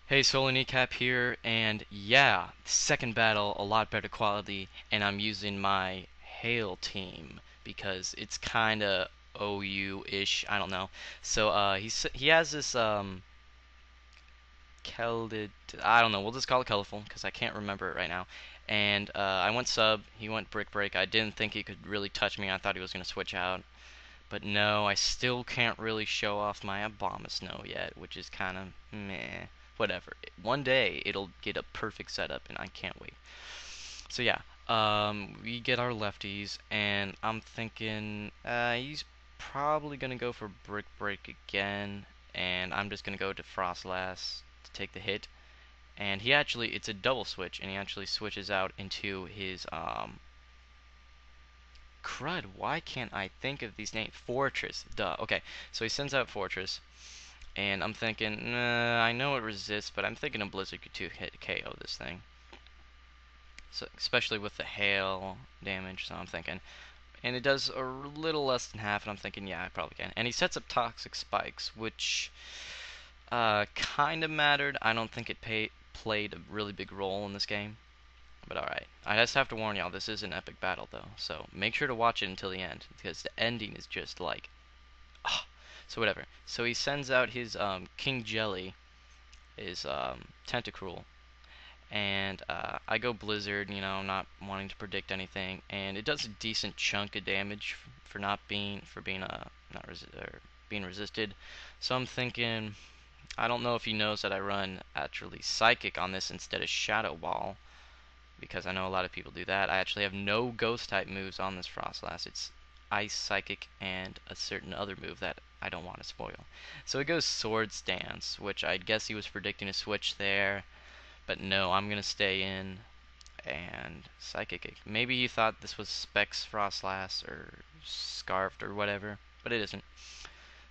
Hey, Solar Kneecap here, and yeah, second battle, a lot better quality, and I'm using my Hail team because it's kinda OU-ish, I don't know. So, he has this, Kelded, I don't know, we'll just call it Colorful, because I can't remember it right now. And, I went sub, he went Brick Break. I didn't think he could really touch me, I thought he was gonna switch out. But no, I still can't really show off my Abomasnow yet, which is kind of meh. Whatever. One day it'll get a perfect setup, and I can't wait. So yeah, we get our lefties, and I'm thinking he's probably gonna go for Brick Break again, and I'm just gonna go to Frostlass to take the hit. And it's a double switch, and he actually switches out into his crud, why can't I think of these names? Fortress, duh. Okay, so he sends out Fortress, and I'm thinking, I know it resists, but I'm thinking a Blizzard could 2-hit KO this thing. So, especially with the hail damage, so I'm thinking. And it does a little less than half, and I'm thinking, yeah, I probably can. And he sets up Toxic Spikes, which kind of mattered. I don't think it played a really big role in this game. But alright. I just have to warn y'all, this is an epic battle though. So make sure to watch it until the end. Because the ending is just like ah. So whatever. So he sends out his King Jelly, his Tentacruel. And I go Blizzard, not wanting to predict anything. And it does a decent chunk of damage for being not being resisted. So I'm thinking, I don't know if he knows that I run actually Psychic on this instead of Shadow Ball, because I know a lot of people do that. I actually have no ghost type moves on this Frostlass. It's Ice, Psychic, and a certain other move that I don't want to spoil. So it goes Swords Dance, which I guess he was predicting a switch there, but no, I'm gonna stay in and Psychic. Maybe he thought this was Specs Frostlass or Scarfed or whatever, but it isn't.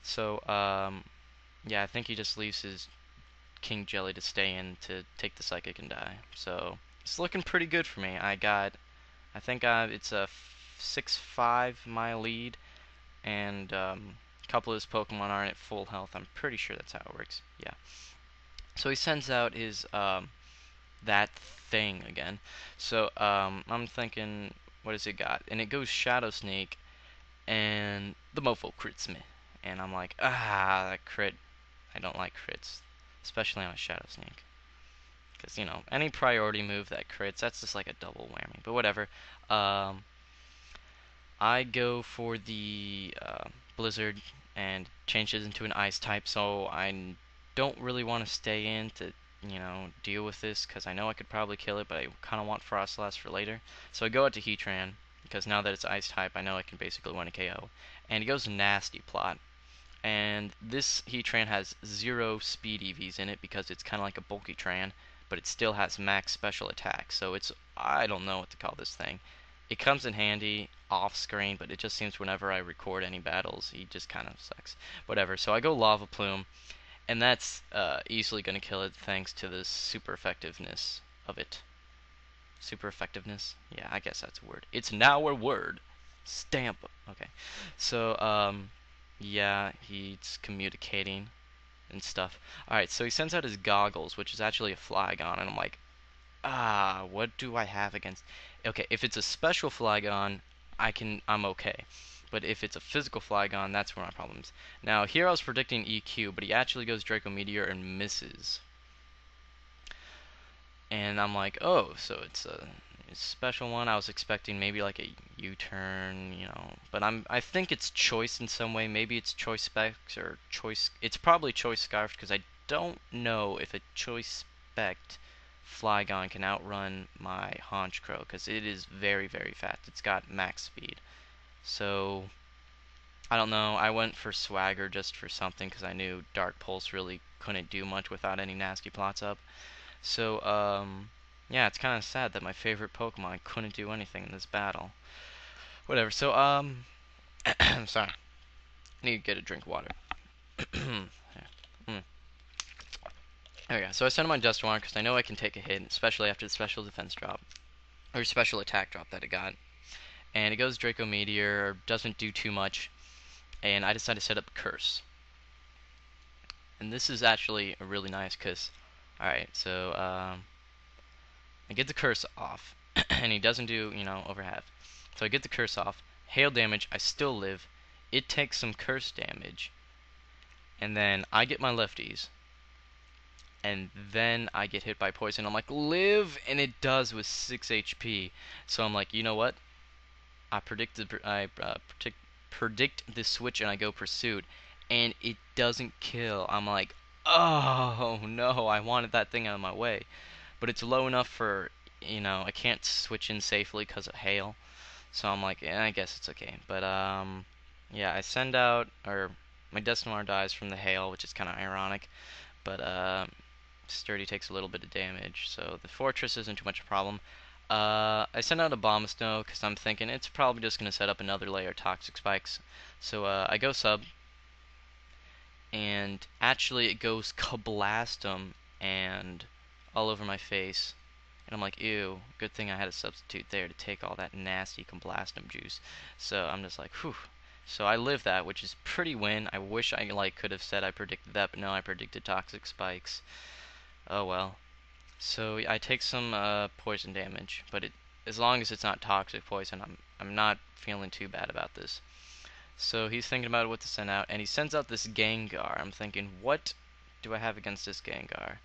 So yeah, I think he just leaves his King Jelly to stay in to take the Psychic and die. So it's looking pretty good for me. I think it's a 6-5 my lead, and a couple of his Pokemon aren't at full health. I'm pretty sure that's how it works. Yeah. So he sends out his that thing again. So I'm thinking, what has it got? And it goes Shadow Snake, and the Mofo crits me, and I'm like, that crit. I don't like crits, especially on a Shadow Snake. Because, any priority move that crits, that's just like a double whammy. But whatever. Um, I go for the Blizzard and change it into an Ice type, so I don't really want to stay in to, deal with this, because I know I could probably kill it, but I kind of want Frostlass for later. So I go out to Heatran, because now that it's Ice type, I know I can basically win a KO. And he goes Nasty Plot. And this Heatran has 0 speed EVs in it because it's kind of like a bulky Tran, but it still has max special attack. So I don't know what to call this thing. It comes in handy off screen, but it just seems whenever I record any battles, he just kind of sucks. Whatever. So I go Lava Plume, and that's easily going to kill it thanks to the super effectiveness of it. Super effectiveness? Yeah, I guess that's a word. It's now a word. Stamp. Okay. So, yeah, he's communicating and stuff. Alright, so he sends out his goggles, which is actually a Flygon, and I'm like, what do I have against... Okay, if it's a special Flygon, I'm okay. But if it's a physical Flygon, that's where my problem is. Now, here I was predicting EQ, but he actually goes Draco Meteor and misses. And I'm like, oh, so it's a special one. I was expecting maybe like a U-turn, but I think it's choice in some way. Maybe it's choice specs or choice. It's probably choice scarf, because I don't know if a choice spec Flygon can outrun my Honchkrow, because it is very, very fast. It's got max speed. So I don't know. I went for Swagger just for something, because I knew Dark Pulse really couldn't do much without any nasty plots up. So, yeah, it's kind of sad that my favorite Pokemon couldn't do anything in this battle. Whatever, so, I'm sorry. I need to get a drink of water. There we go. So I sent him on Dusknoir because I know I can take a hit, especially after the special defense drop. Or special attack drop that it got. And it goes Draco Meteor, doesn't do too much. And I decided to set up Curse. And this is actually a really nice, because Alright, so I get the curse off, and he doesn't do, over half. So I get the curse off. Hail damage, I still live. It takes some curse damage, and then I get my lefties, and then I get hit by poison. I'm like, live, and it does with 6 HP. So I'm like, you know what? I predict the switch, and I go pursuit, and it doesn't kill. I'm like, oh no, I wanted that thing out of my way, but it's low enough for, I can't switch in safely because of hail. So I'm like, I guess it's okay. But yeah, I send out, or my Decimar dies from the hail, which is kind of ironic. But Sturdy takes a little bit of damage, so the fortress isn't too much a problem. I send out a bomb snow because I'm thinking it's probably just gonna set up another layer of toxic spikes. So I go sub, and actually it goes kablastum and all over my face. And I'm like, ew, good thing I had a substitute there to take all that nasty Complastum juice. So I'm just like, whew. So I live that, which is pretty win. I wish I could have said I predicted that, but no, I predicted toxic spikes. Oh well. So I take some poison damage, but as long as it's not toxic poison, I'm not feeling too bad about this. So he's thinking about what to send out, and he sends out this Gengar. I'm thinking, what do I have against this Gengar?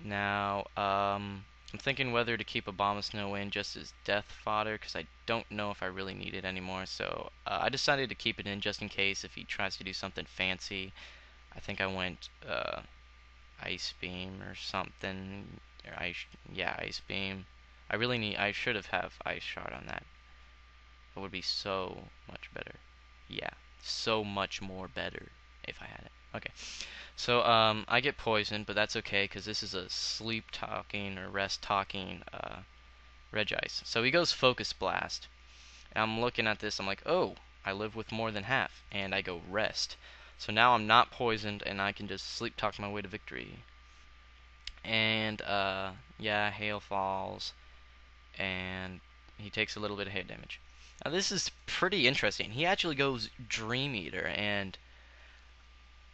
Now, I'm thinking whether to keep Abomasnow in just as death fodder, because I don't know if I really need it anymore. So I decided to keep it in just in case if he tries to do something fancy. I think I went Ice Beam or something. Or yeah, Ice Beam. I should have Ice Shard on that. It would be so much better. Yeah, so much more better if I had it. Okay. So I get poisoned, but that's okay because this is a sleep talking or rest talking Regice. So he goes Focus Blast. And I'm looking at this. I'm like, oh, I live with more than half, and I go rest. So now I'm not poisoned, and I can just sleep talk my way to victory. And yeah, hail falls, and he takes a little bit of hail damage. Now this is pretty interesting. He actually goes Dream Eater, and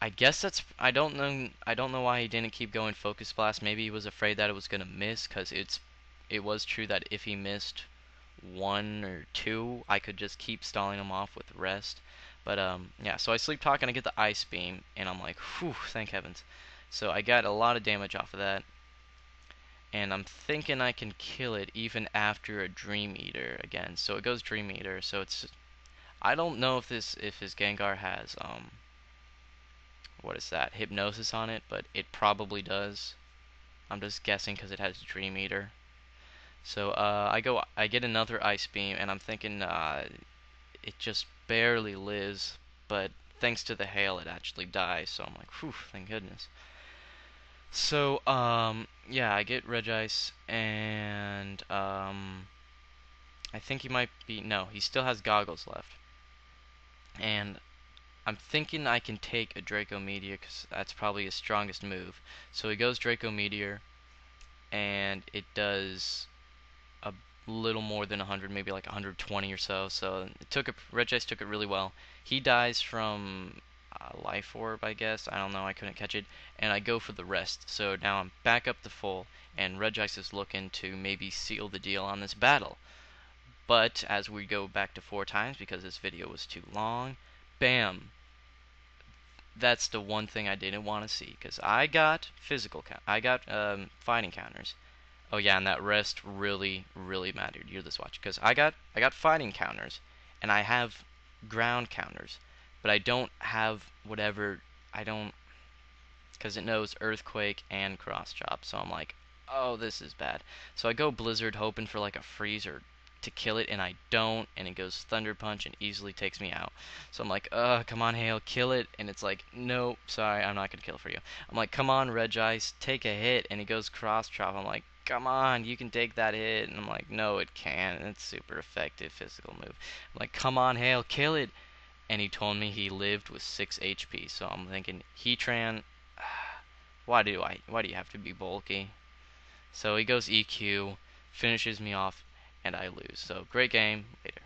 I guess that's I don't know why he didn't keep going Focus Blast. Maybe he was afraid that it was gonna miss, cause it was true that if he missed one or two, I could just keep stalling him off with rest. But yeah, so I sleep talk and I get the Ice Beam, and I'm like, whew, thank heavens. So I got a lot of damage off of that, and I'm thinking I can kill it even after a Dream Eater again. So it goes Dream Eater. So I don't know if his Gengar has what is that, hypnosis on it, but it probably does. I'm just guessing because it has Dream Eater. So I get another Ice Beam, and I'm thinking it just barely lives, but thanks to the hail, it actually dies. So I'm like, whew, thank goodness. So yeah, I get Regice, and I think he might be no, he still has goggles left, and I'm thinking I can take a Draco Meteor because that's probably his strongest move. So he goes Draco Meteor, and it does a little more than 100, maybe like 120 or so. So Regice took it really well. He dies from Life Orb, I guess. I don't know. I couldn't catch it, and I go for the rest. So now I'm back up to full, and Regice is looking to maybe seal the deal on this battle. But as we go back to 4 times because this video was too long, bam! That's the one thing I didn't want to see because I got I got fighting counters. Oh yeah, and that rest really, really mattered. You're this watch because I got fighting counters, and I have ground counters, but I don't have whatever I don't because it knows earthquake and cross chop. So I'm like, oh, this is bad. So I go blizzard hoping for like a freezer to kill it, and I don't, and it goes thunder punch and easily takes me out. So I'm like, come on, hail, kill it, and it's like, nope, sorry, I'm not gonna kill for you. I'm like, come on, Regice, take a hit, and he goes cross chop. I'm like, come on, you can take that hit, and I'm like, no, it can't. It's super effective physical move. I'm like, come on, hail, kill it, and he told me he lived with 6 HP. So I'm thinking, Heatran, why do you have to be bulky? So he goes EQ, finishes me off, and I lose. So great game. Later.